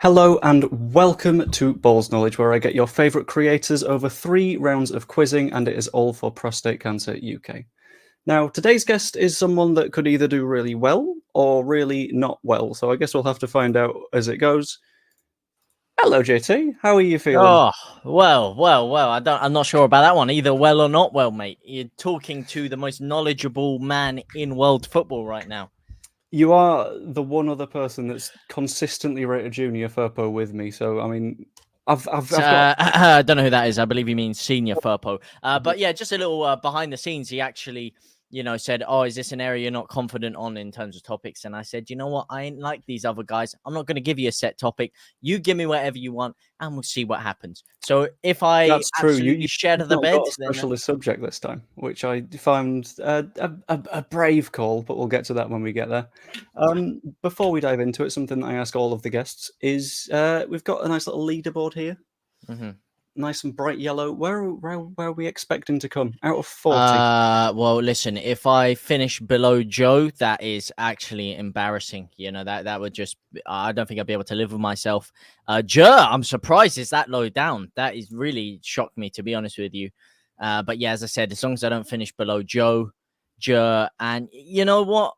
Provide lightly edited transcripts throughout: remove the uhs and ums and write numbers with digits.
Hello and welcome to Balls Knowledge, where I get your favourite creators over 3 rounds of quizzing, and it is all for Prostate Cancer UK. Now, today's guest is someone that could either do really well or really not well, so I guess we'll have to find out as it goes. Hello, JT. How are you feeling? Oh, well. I'm not sure about that one. Either well or not well, mate. You're talking to the most knowledgeable man in world football right now. You are the one other person that's consistently rated Junior Firpo with me, so I mean, I've got... I don't know who that is. I believe he means Senior Firpo. But yeah, just a little behind the scenes. He actually, said, "Oh, is this an area you're not confident on in terms of topics?" And I said, "You know what? I ain't like these other guys. I'm not going to give you a set topic. You give me whatever you want, and we'll see what happens." So if I That's true. absolutely shed the bed, got a specialist subject this time, which I found a brave call, but we'll get to that when we get there. Before we dive into it, something that I ask all of the guests is we've got a nice little leaderboard here. Mm-hmm. Nice and bright yellow. Where are we expecting to come out of 40? Well, listen, if I finish below Joe, that is actually embarrassing. That would just, I don't think I'd be able to live with myself. Joe, I'm surprised it's that low down. That is really shocked me, to be honest with you. But yeah, as I said, as long as I don't finish below Joe, and you know what?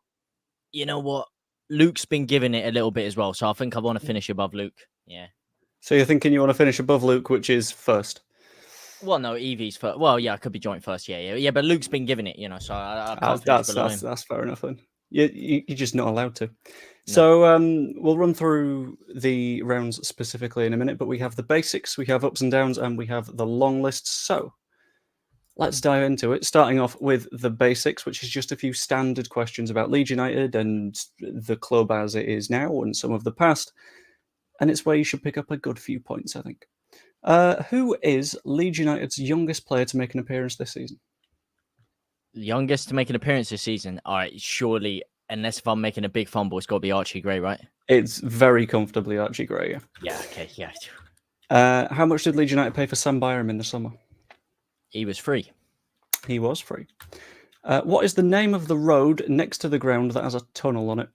Luke's been giving it a little bit as well. So I think I want to finish above Luke. Yeah. So you're thinking you want to finish above Luke, which is first? Well, no, Evie's first. Well, yeah, I could be joint first. Yeah. But Luke's been giving it, so I can't finish below him. That's fair enough then. You're just not allowed to. No. So we'll run through the rounds specifically in a minute, but we have the basics, we have ups and downs, and we have the long list. So let's dive into it, starting off with the basics, which is just a few standard questions about Leeds United and the club as it is now and some of the past. And it's where you should pick up a good few points, I think. Who is Leeds United's youngest player to make an appearance this season? Youngest to make an appearance this season? All right, surely, unless if I'm making a big fumble, it's got to be Archie Gray, right? It's very comfortably Archie Gray, yeah. Yeah, okay, yeah. How much did Leeds United pay for Sam Byram in the summer? He was free. He was free. What is the name of the road next to the ground that has a tunnel on it?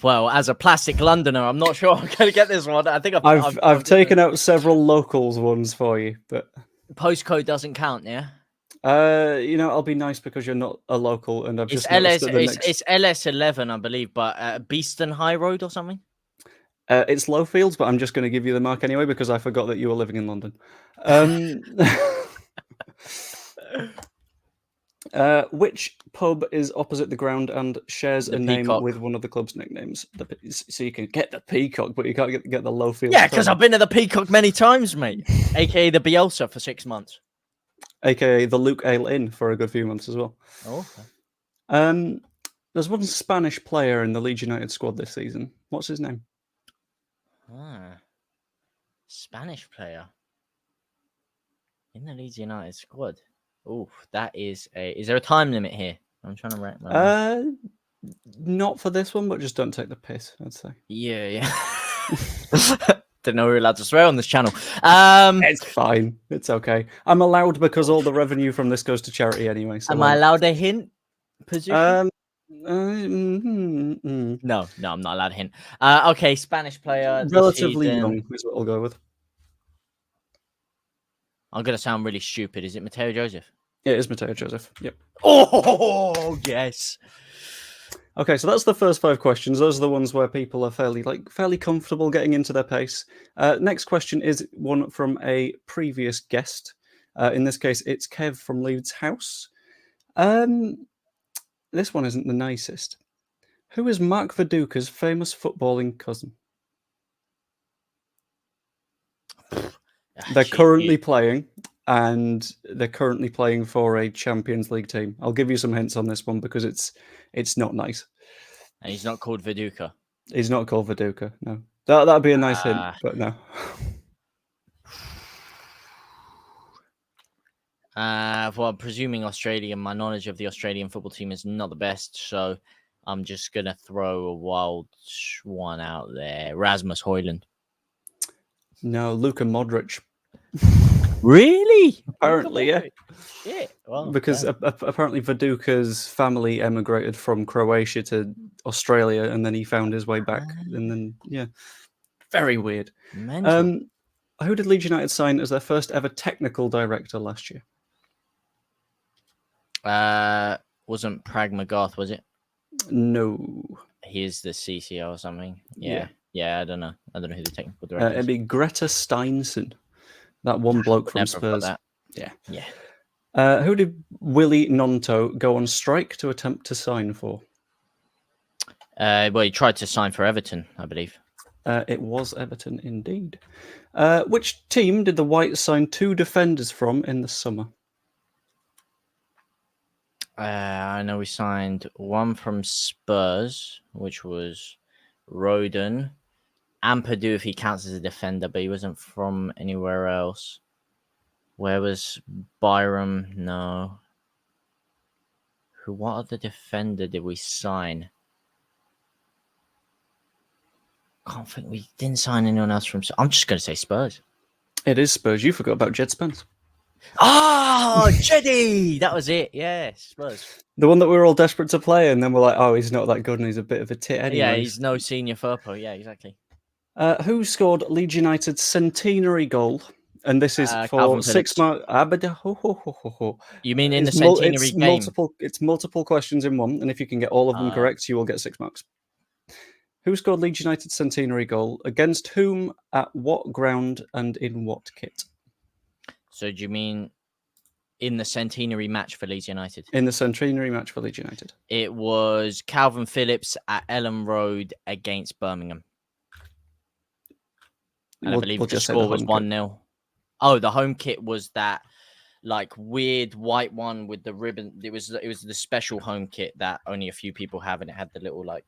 Well, as a plastic Londoner, I'm not sure I'm going to get this one. I think I've taken out several locals ones for you, but postcode doesn't count, yeah. I'll be nice because you're not a local, and it's LS11, I believe, but Beeston High Road or something. It's Lowfields, but I'm just going to give you the mark anyway because I forgot that you were living in London. Which pub is opposite the ground and shares a name with one of the club's nicknames? So you can get the Peacock, but you can't get the Lowfields. Yeah, because I've been to the Peacock many times, mate. AKA the Bielsa for 6 months. AKA the Luke Ale Inn for a good few months as well. Oh. Okay. There's one Spanish player in the Leeds United squad this season. What's his name? Spanish player in the Leeds United squad. Oh, that is Is there a time limit here? I'm trying to write my not for this one, but just don't take the piss, I'd say. Yeah. Didn't know we were allowed to swear on this channel. It's fine. It's okay. I'm allowed because all the revenue from this goes to charity anyway. So am I allowed a hint? Position? No, I'm not allowed a hint. Okay, Spanish player. Relatively young is what I'll go with. I'm going to sound really stupid. Is it Mateo Joseph? Yeah, it is Mateo Joseph. Yep. Oh, yes. Okay, so that's the first 5 questions. Those are the ones where people are fairly comfortable getting into their pace. Next question is one from a previous guest. In this case, it's Kev from Leeds House. This one isn't the nicest. Who is Mark Viduka's famous footballing cousin? They're currently playing, and they're currently playing for a Champions League team. I'll give you some hints on this one because it's not nice. And he's not called Viduka. He's not called Viduka. No, that'd be a nice hint, but no. Well, I'm presuming Australian. My knowledge of the Australian football team is not the best, so I'm just gonna throw a wild one out there. Rasmus Højlund. No, Luka Modric. Really? Apparently, yeah. Yeah. Well, because apparently Viduka's family emigrated from Croatia to Australia, and then he found his way back, and then yeah. Very weird. Mental. Who did Leeds United sign as their first ever technical director last year? Wasn't Prag McGarth, was it? No. He is the CCO or something. Yeah. I don't know. I don't know who the technical director It'd is. be Greta Steinson, that one bloke from Never have got Spurs. that. Yeah. Who did Willie Nonto go on strike to attempt to sign for? Well, he tried to sign for Everton, I believe. It was Everton indeed. Which team did the Whites sign 2 defenders from in the summer? I know we signed one from Spurs, which was Roden. Ampadu, if he counts as a defender, but he wasn't from anywhere else. Where was Byram? No. What other defender did we sign? Can't think we didn't sign anyone else from. I'm just going to say Spurs. It is Spurs. You forgot about Jed Spence. Oh, Jeddy! That was it. Yeah, Spurs. The one that we were all desperate to play, and then we're like, oh, he's not that good, and he's a bit of a tit anyway. Yeah, he's no senior Firpo. Yeah, exactly. Who scored Leeds United's centenary goal? And this is for Calvin 6 marks. You mean in the centenary game? It's multiple questions in one, and if you can get all of them correct, you will get 6 marks. Who scored Leeds United's centenary goal? Against whom, at what ground, and in what kit? So do you mean in the centenary match for Leeds United? In the centenary match for Leeds United. It was Calvin Phillips at Ellen Road against Birmingham. And I believe the score was 1-0. Oh, the home kit was that like weird white one with the ribbon. It was the special home kit that only a few people have, and it had the little like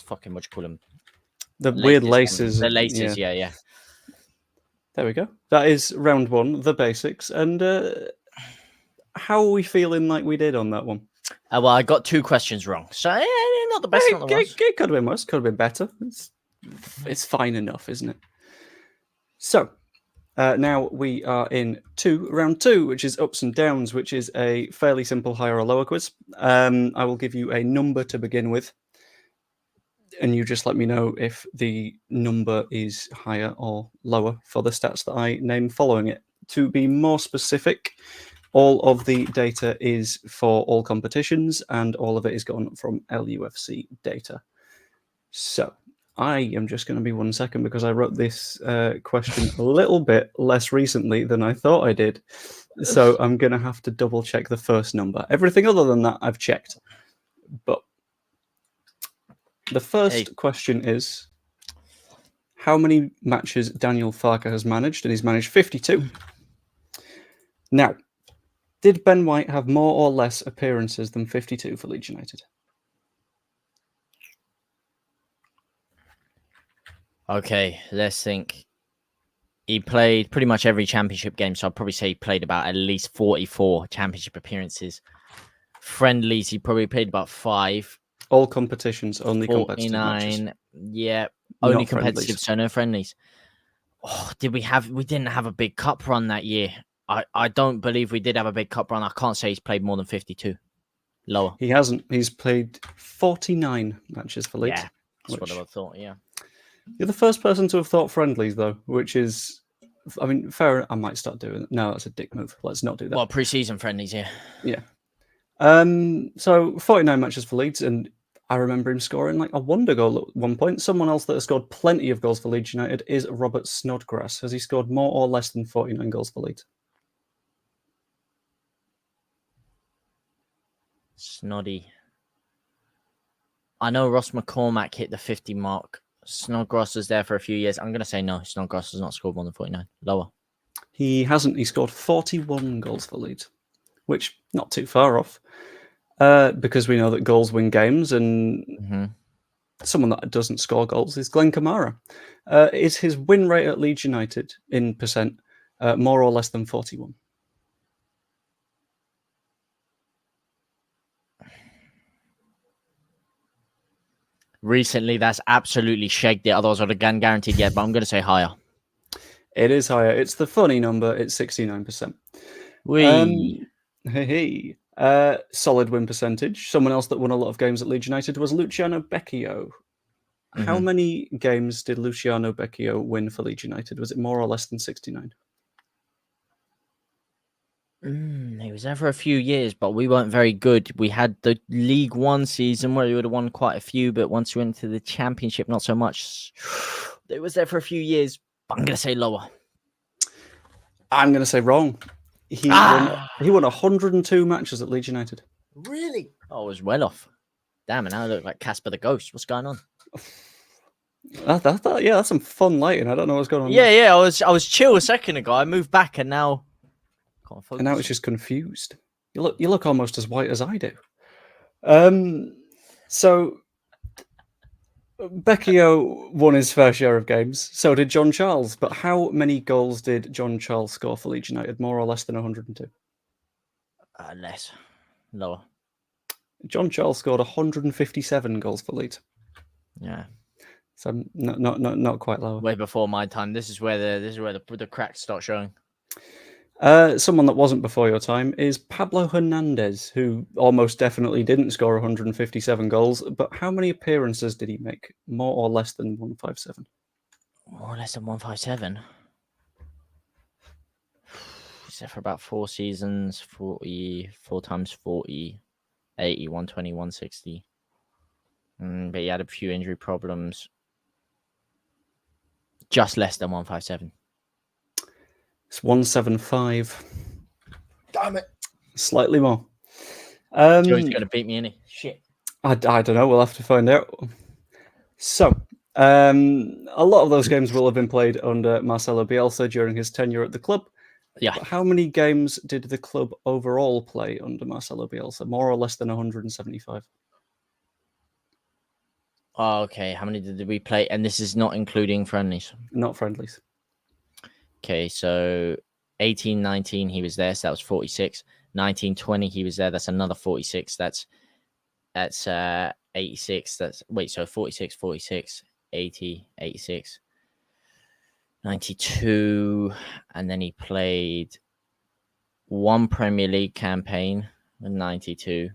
fucking what you call them? The weird laces. The laces, yeah. There we go. That is round 1, the basics. And how are we feeling like we did on that one? Well, I got 2 questions wrong. So not the best. Not the worst. It could have been worse. Could have been better. It's fine enough, isn't it? So now we are in round 2, which is ups and downs, which is a fairly simple higher or lower quiz. I will give you a number to begin with, and you just let me know if the number is higher or lower for the stats that I name following it. To be more specific, all of the data is for all competitions, and all of it is gone from LUFC data. So I am just going to be 1 second because I wrote this question a little bit less recently than I thought I did. So I'm going to have to double check the first number. Everything other than that, I've checked. But the first question is, how many matches Daniel Farke has managed? And he's managed 52. Now, did Ben White have more or less appearances than 52 for Leeds United? Okay, let's think. He played pretty much every championship game, so I'd probably say he played about at least 44 championship appearances. Friendlies, he probably played about 5. All competitions, only 49, competitive matches. Yeah, only Not competitive, friendlies. so no friendlies. Oh, we didn't have a big cup run that year. I don't believe we did have a big cup run. I can't say he's played more than 52. Lower. He hasn't. He's played 49 matches for Leeds. Yeah, that's what I thought, yeah. You're the first person to have thought friendlies, though, which is, I mean, fair. I might start doing it. No, that's a dick move. Let's not do that. Well, pre-season friendlies, yeah. Yeah. So 49 matches for Leeds, and I remember him scoring like a wonder goal at one point. Someone else that has scored plenty of goals for Leeds United is Robert Snodgrass. Has he scored more or less than 49 goals for Leeds? Snoddy. I know Ross McCormack hit the 50 mark. Snodgrass was there for a few years. I'm going to say no. Snodgrass has not scored more than 49. Lower. He hasn't. He scored 41 goals for Leeds, which not too far off. Because we know that goals win games, and someone that doesn't score goals is Glenn Kamara. Is his win rate at Leeds United in percent more or less than 41? Recently, that's absolutely shagged it. Otherwise, I'd have guaranteed but I'm going to say higher. It is higher. It's the funny number. It's 69%. Solid win percentage. Someone else that won a lot of games at Leeds United was Luciano Becchio. How many games did Luciano Becchio win for Leeds United? Was it more or less than 69? He was there for a few years, but we weren't very good. We had the League One season where we would have won quite a few, but once we went to the Championship, not so much. It was there for a few years, but I'm going to say lower. I'm going to say wrong. He won 102 matches at Leeds United. Really? Oh, I was well off. Damn, and now I look like Casper the Ghost. What's going on? That's some fun lighting. I don't know what's going on. Yeah. I was chill a second ago. I moved back, and now can't focus. And now it's just confused. You look almost as white as I do. So Becchio won his fair share of games. So did John Charles. But how many goals did John Charles score for Leeds United? More or less than 102? Less. Lower. John Charles scored 157 goals for Leeds. Yeah. So not quite lower. Way before my time. This is where the cracks start showing. Someone that wasn't before your time is Pablo Hernandez, who almost definitely didn't score 157 goals. But how many appearances did he make? More or less than 157? More or less than 157. He's there for about 4 seasons. 40, 4 times 40, 80, 120, 160. But he had a few injury problems. Just less than 157. It's 175. Damn it. Slightly more. Joey's going to beat me, innit? Shit. I don't know. We'll have to find out. So, a lot of those games will have been played under Marcelo Bielsa during his tenure at the club. Yeah. But how many games did the club overall play under Marcelo Bielsa? More or less than 175? Oh, okay. How many did we play? And this is not including friendlies. Not friendlies. Okay, so 18-19 he was there, so that was 46. 19-20 he was there, that's another 46. That's 86. So 46, 46, 80, 86, 92, and then he played one Premier League campaign in 92.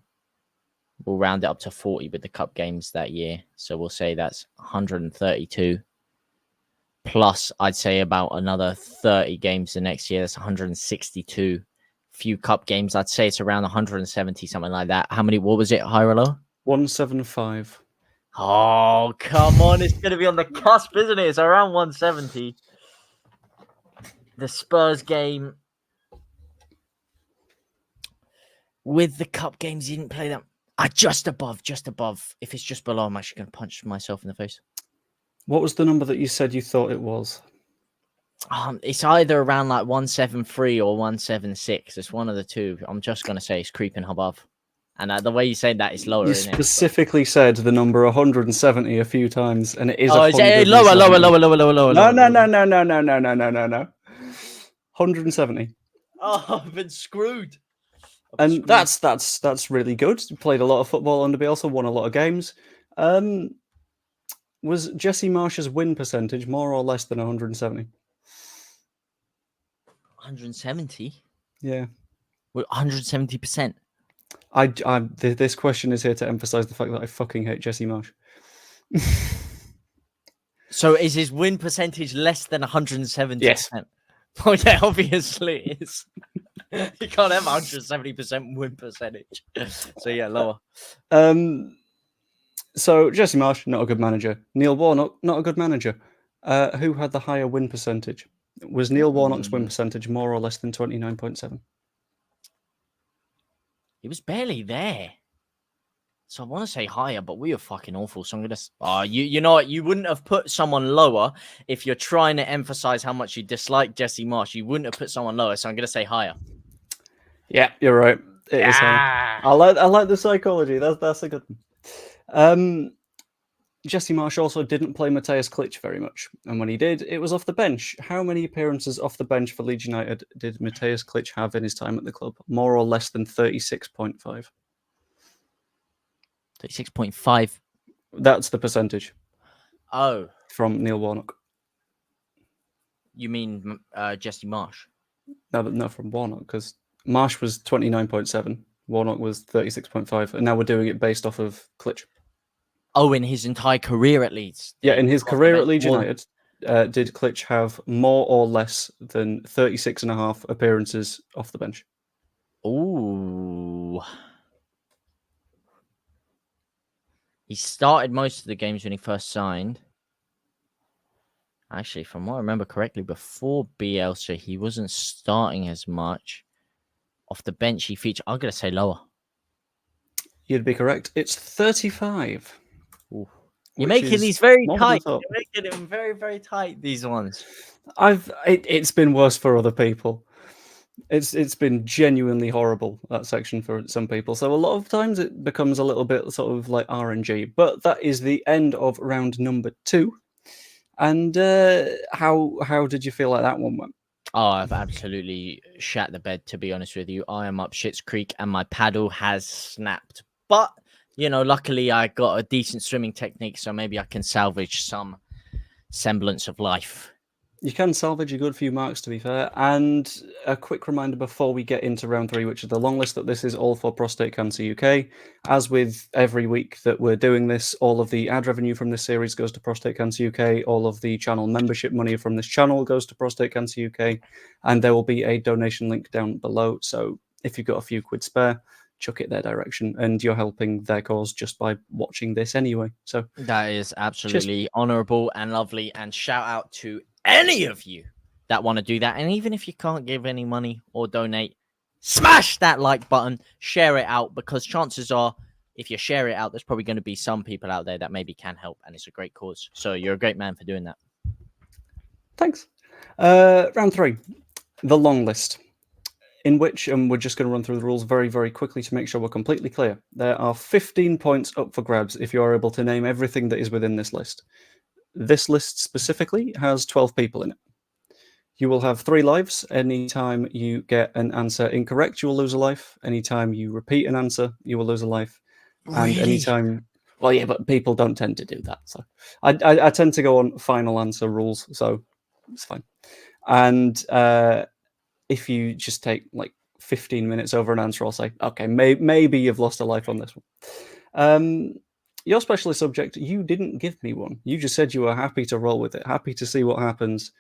We'll round it up to 40 with the cup games that year, so we'll say that's 132. Plus, I'd say about another 30 games the next year. That's 162. Few cup games. I'd say it's around 170, something like that. What was it, higher or lower? 175. Oh, come on. It's going to be on the cusp, isn't it? It's around 170. The Spurs game. With the cup games, he didn't play that. Just above. If it's just below, I'm actually going to punch myself in the face. What was the number that you said you thought it was? It's either around like 173 or 176. It's one of the two. I'm just going to say it's creeping above. And the way you say that, it's lower, You isn't it? specifically said the number 170 a few times, and it is lower. No. 170. Oh, I've been screwed. And that's really good. Played a lot of football under Bielsa, won a lot of games. Was Jesse Marsh's win percentage more or less than 170? 170? Yeah. 170%. This question is here to emphasize the fact that I fucking hate Jesse Marsh. So is his win percentage less than 170%? Yes. Oh, yeah, obviously it is. You can't have 170% win percentage. So, yeah, lower. So Jesse Marsh, not a good manager. Neil Warnock, not a good manager. Who had the higher win percentage? Was Neil Warnock's win percentage more or less than 29.7? He was barely there. So I want to say higher, but we are fucking awful. So I'm going to... you know what? You wouldn't have put someone lower if you're trying to emphasize how much you dislike Jesse Marsh. You wouldn't have put someone lower. So I'm going to say higher. Yeah, you're right. It is higher. I like the psychology. That's a good one. Jesse Marsh also didn't play Matthias Klitsch very much. And when he did, it was off the bench. How many appearances off the bench for Leeds United did Matthias Klitsch have in his time at the club? More or less than 36.5? 36.5. That's the percentage. Oh. From Neil Warnock. You mean Jesse Marsh? No, from Warnock, because Marsh was 29.7. Warnock was 36.5. And now we're doing it based off of Klitsch. Oh, in his entire career at Leeds. Yeah, in his career at Leeds More... United, did Klitsch have more or less than 36.5 appearances off the bench? Ooh. He started most of the games when he first signed. Actually, from what I remember correctly, before Bielsa, he wasn't starting as much. Off the bench, he featured... I'm going to say lower. You'd be correct. It's 35. Ooh. You're Which making is these very more than I tight. thought. You're making them very, very tight, these ones. It's been worse for other people. It's been genuinely horrible, that section, for some people. So a lot of times it becomes a little bit sort of like RNG. But that is the end of round number 2. And how did you feel like that one went? Oh, I've absolutely shat the bed, to be honest with you. I am up shit's creek and my paddle has snapped. But, you know, luckily I got a decent swimming technique, so maybe I can salvage some semblance of life. You can salvage a good few marks, to be fair. And a quick reminder before we get into round 3, which is the long list, that this is all for Prostate Cancer UK. As with every week that we're doing this, all of the ad revenue from this series goes to Prostate Cancer UK. All of the channel membership money from this channel goes to Prostate Cancer UK. And there will be a donation link down below. So if you've got a few quid spare, chuck it their direction. And you're helping their cause just by watching this anyway. So that is absolutely honourable and lovely. And shout out to any of you that want to do that. And even if you can't give any money or donate, smash that like button, share it out, because chances are, if you share it out, there's probably going to be some people out there that maybe can help, and it's a great cause. So you're a great man for doing that. Thanks. Round 3, the long list, in which, and we're just going to run through the rules very, very quickly to make sure we're completely clear. There are 15 points up for grabs if you are able to name everything that is within this list. This list specifically has 12 people in it. You will have 3 lives. Anytime you get an answer incorrect, you will lose a life. Anytime you repeat an answer, you will lose a life. And anytime... Well, yeah, but people don't tend to do that. So I tend to go on final answer rules, so it's fine. And if you just take like 15 minutes over an answer, I'll say, okay, maybe you've lost a life on this one. Your specialist subject, you didn't give me one. You just said you were happy to roll with it, happy to see what happens.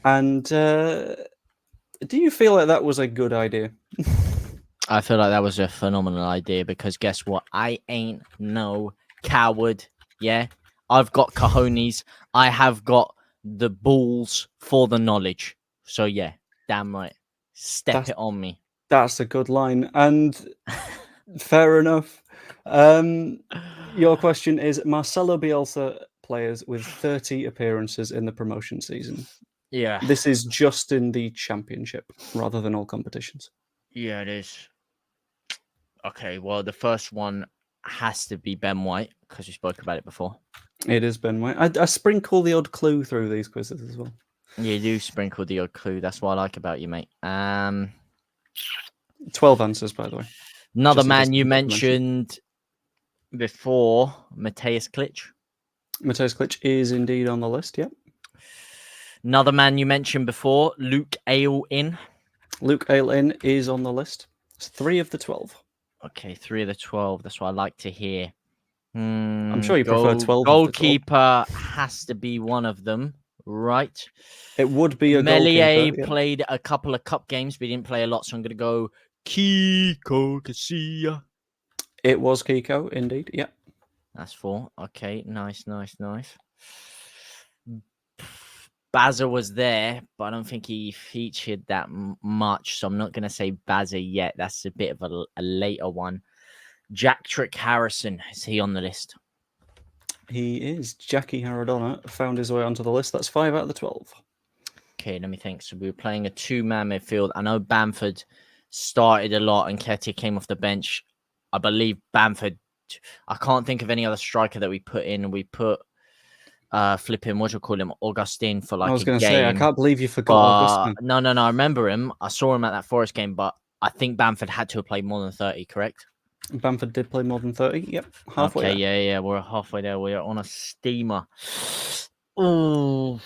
And do you feel like that was a good idea? I feel like that was a phenomenal idea, because guess what? I ain't no coward. Yeah, I've got cojones. I have got the balls for the knowledge. So yeah, damn right. Step it on me. That's a good line. And fair enough. Your question is Marcelo Bielsa players with 30 appearances in the promotion season. Yeah. This is just in the championship rather than all competitions. Yeah, it is. Okay, well, the first one has to be Ben White, because we spoke about it before. It is Ben White. I sprinkle the odd clue through these quizzes as well. You do sprinkle the odd clue. That's what I like about you, mate. 12 answers, by the way. Another man you mentioned before, Mateusz Klich. Mateusz Klich is indeed on the list, yeah. Another man you mentioned before, Luke Ayling. Luke Ayling is on the list. It's 3 of the 12. Okay, 3 of the 12. That's what I like to hear. I'm sure you prefer 12. Goalkeeper has to be one of them, right? It would be a Melier goalkeeper. played a couple of cup games, but he didn't play a lot, so I'm going to go Kiko Casilla. It was Kiko, indeed. Yeah. That's 4. Okay, nice. Bazza was there, but I don't think he featured that much, so I'm not going to say Bazza yet. That's a bit of a later one. Jack Trick Harrison, is he on the list? He is. Jackie Haradonna found his way onto the list. That's 5 out of the 12. Okay, let me think. So we were playing a 2-man midfield. I know Bamford started a lot and Ketty came off the bench. I believe Bamford... I can't think of any other striker that we put in. We put flipping, what do you call him? Augustine for like a game. I was going to say, I can't believe you forgot Augustine. No, I remember him. I saw him at that Forest game, but I think Bamford had to have played more than 30, correct? Bamford did play more than 30. Yep, halfway. Okay, yeah, we're halfway there. We're on a steamer. Oh,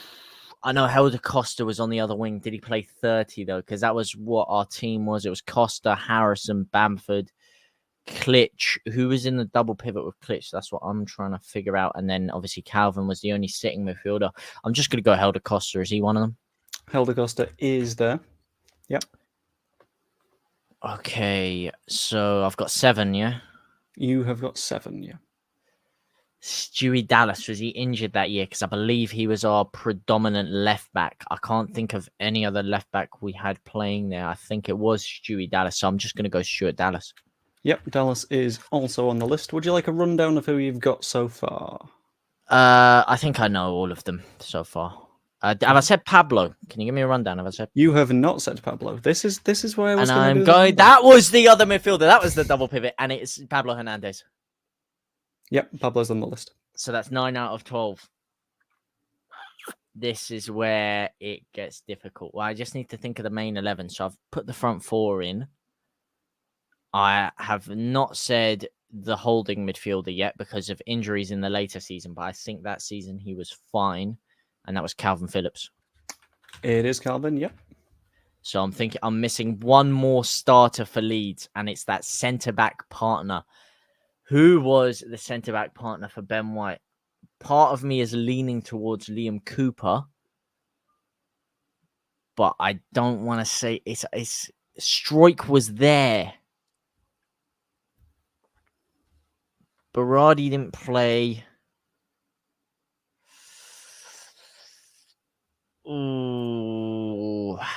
I know Helder Costa was on the other wing. Did he play 30 though? Because that was what our team was. It was Costa, Harrison, Bamford. Klitsch. Who was in the double pivot with Klitsch? That's what I'm trying to figure out. And then obviously Calvin was the only sitting midfielder. I'm just going to go Helder Costa. Is he one of them? Helder Costa is there. Yep. Okay, so I've got 7, yeah? You have got 7, yeah. Stewie Dallas, was he injured that year? Because I believe he was our predominant left back. I can't think of any other left back we had playing there. I think it was Stewie Dallas, so I'm just going to go Stuart Dallas. Yep, Dallas is also on the list. Would you like a rundown of who you've got so far? I think I know all of them so far. Have I said Pablo? Can you give me a rundown? Have I said? You have not said Pablo. This is why I was And going to I'm do going. That was the other midfielder. That was the double pivot, and it's Pablo Hernandez. Yep, Pablo's on the list. So that's 9 out of 12. This is where it gets difficult. Well, I just need to think of the main 11. So I've put the front 4 in. I have not said the holding midfielder yet because of injuries in the later season, but I think that season he was fine, and that was Calvin Phillips. It is Calvin, yep. So I'm thinking I'm missing one more starter for Leeds, and it's that centre-back partner. Who was the centre-back partner for Ben White? Part of me is leaning towards Liam Cooper, but I don't want to say it's Stroik was there. Berardi didn't play. Ooh. I'm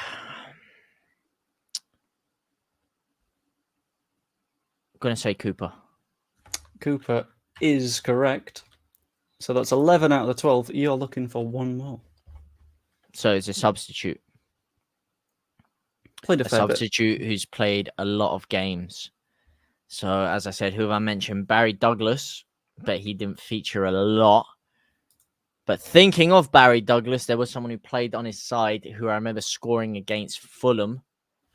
going to say Cooper. Cooper is correct. So that's 11 out of the 12. You're looking for one more. So it's a substitute. Played a fair substitute who's played a lot of games. So as I said, who have I mentioned? Barry Douglas, but he didn't feature a lot. But thinking of Barry Douglas, there was someone who played on his side who I remember scoring against Fulham.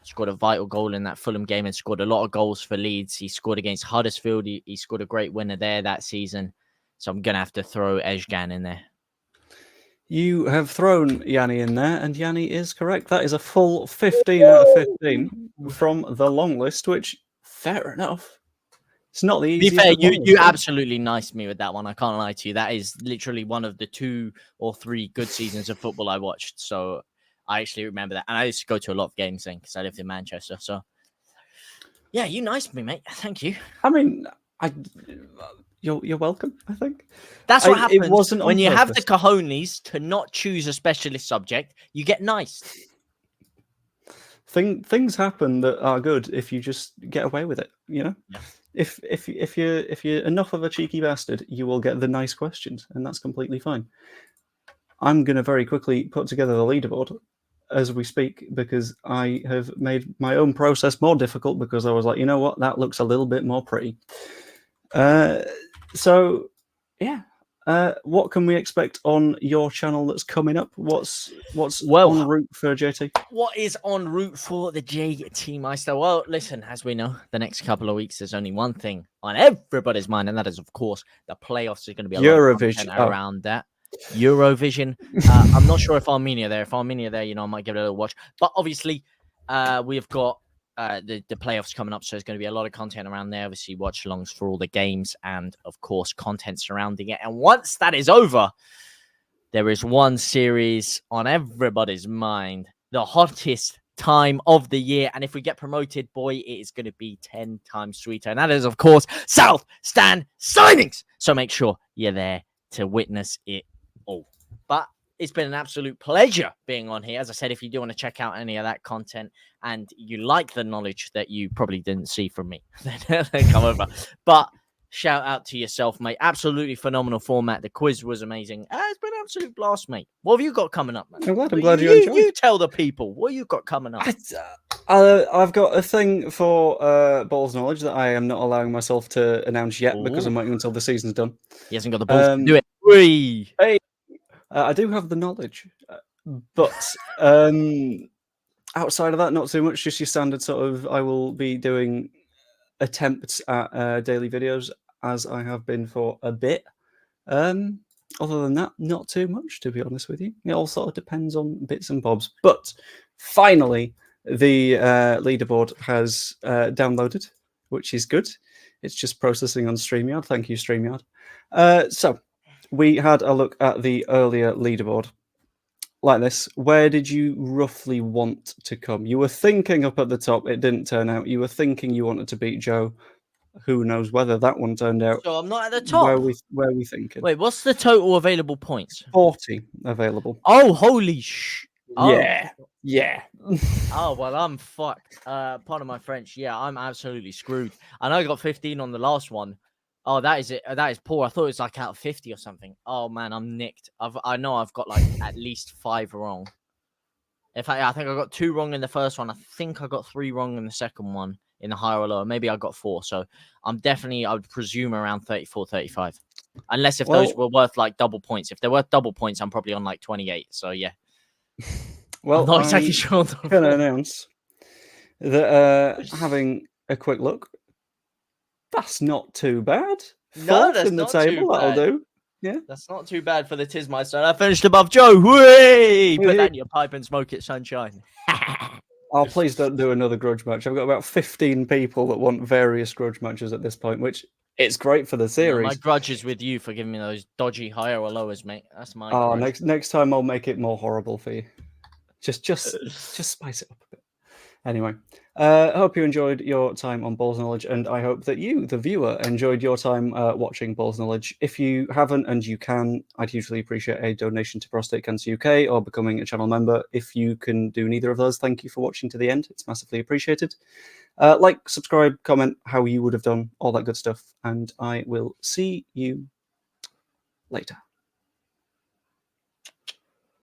Scored a vital goal in that Fulham game and scored a lot of goals for Leeds. He scored against Huddersfield. He scored a great winner there that season. So I'm going to have to throw Ezcan in there. You have thrown Yanni in there, and Yanni is correct. That is a full 15 out of 15 from the long list, which, fair enough. It's not the easiest. To be fair, you absolutely niced me with that one. I can't lie to you. That is literally one of the 2 or 3 good seasons of football I watched. So I actually remember that. And I used to go to a lot of games then because I lived in Manchester. So, yeah, you niced me, mate. Thank you. I mean, you're welcome, I think. That's what happens it wasn't when you purpose. have the cojones to not choose a specialist subject. You get nice. Things happen that are good if you just get away with it, you know? Yeah. If you're enough of a cheeky bastard, you will get the nice questions, and that's completely fine. I'm going to very quickly put together the leaderboard as we speak because I have made my own process more difficult because I was like, you know what, that looks a little bit more pretty. So, yeah. What can we expect on your channel that's coming up? What's en route for JT? What is en route for the JT Meister? Well, listen, as we know, the next couple of weeks, there's only one thing on everybody's mind, and that is, of course, the playoffs. Are going to be a lot of content around that. Eurovision. I'm not sure if Armenia there. If Armenia there, I might give it a little watch. But obviously, we've got the playoffs coming up, so there's going to be a lot of content around there. Obviously, watch alongs for all the games and, of course, content surrounding it. And once that is over, there is one series on everybody's mind, the hottest time of the year. And if we get promoted, boy, it is going to be 10 times sweeter. And that is, of course, South Stand Signings. So make sure you're there to witness it all. But it's been an absolute pleasure being on here. As I said, if you do want to check out any of that content and you like the knowledge that you probably didn't see from me, then come over. But shout out to yourself, mate. Absolutely phenomenal format. The quiz was amazing. It's been an absolute blast, mate. What have you got coming up, man? I'm glad you enjoyed. You tell the people. What you got coming up? I've got a thing for Balls Knowledge that I am not allowing myself to announce yet because I'm waiting until the season's done. He hasn't got the balls to do it. Whee! Hey, I do have the knowledge, but outside of that, not too much. Just your standard sort of. I will be doing attempts at daily videos as I have been for a bit. Other than that, not too much, to be honest with you. It all sort of depends on bits and bobs. But finally, the leaderboard has downloaded, which is good. It's just processing on StreamYard. Thank you, StreamYard. So we had a look at the earlier leaderboard. Like this, where did you roughly want to come? You were thinking up at the top. It didn't turn out. You were thinking you wanted to beat Joe. Who knows whether that one turned out? So I'm not at the top. Where are we thinking? Wait, what's the total available points? 40 available. Oh, holy sh! Yeah, yeah. Oh well, I'm fucked. Pardon my French. Yeah, I'm absolutely screwed. I know I got 15 on the last one. Oh, that is it. That is poor. I thought it was like out of 50 or something. Oh man, I'm nicked. I know I've got like at least 5 wrong. In fact, I think I got 2 wrong in the first one. I think I got 3 wrong in the second one in the higher or lower. Maybe I got 4. So I'm definitely, I would presume around 34, 35. Unless if those were worth like double points. If they're worth double points, I'm probably on like 28. So yeah. Well, I'm not exactly sure. I'm going to announce that having a quick look, that's not too bad. No, Fourth that's in the not table, too that'll bad. do. Yeah, that's not too bad for the Tismeister. I finished above Joe. Whee! Put that in your pipe and smoke it, sunshine. Oh, please don't do another grudge match. I've got about 15 people that want various grudge matches at this point, which it's great for the series. No, my grudge is with you for giving me those dodgy higher or lowers, mate. That's my grudge. Next time I'll make it more horrible for you. Just spice it up a bit. Anyway, I hope you enjoyed your time on Balls Knowledge, and I hope that you, the viewer, enjoyed your time watching Balls Knowledge. If you haven't and you can, I'd hugely appreciate a donation to Prostate Cancer UK or becoming a channel member. If you can do neither of those, thank you for watching to the end. It's massively appreciated. Like, subscribe, comment how you would have done, all that good stuff, and I will see you later.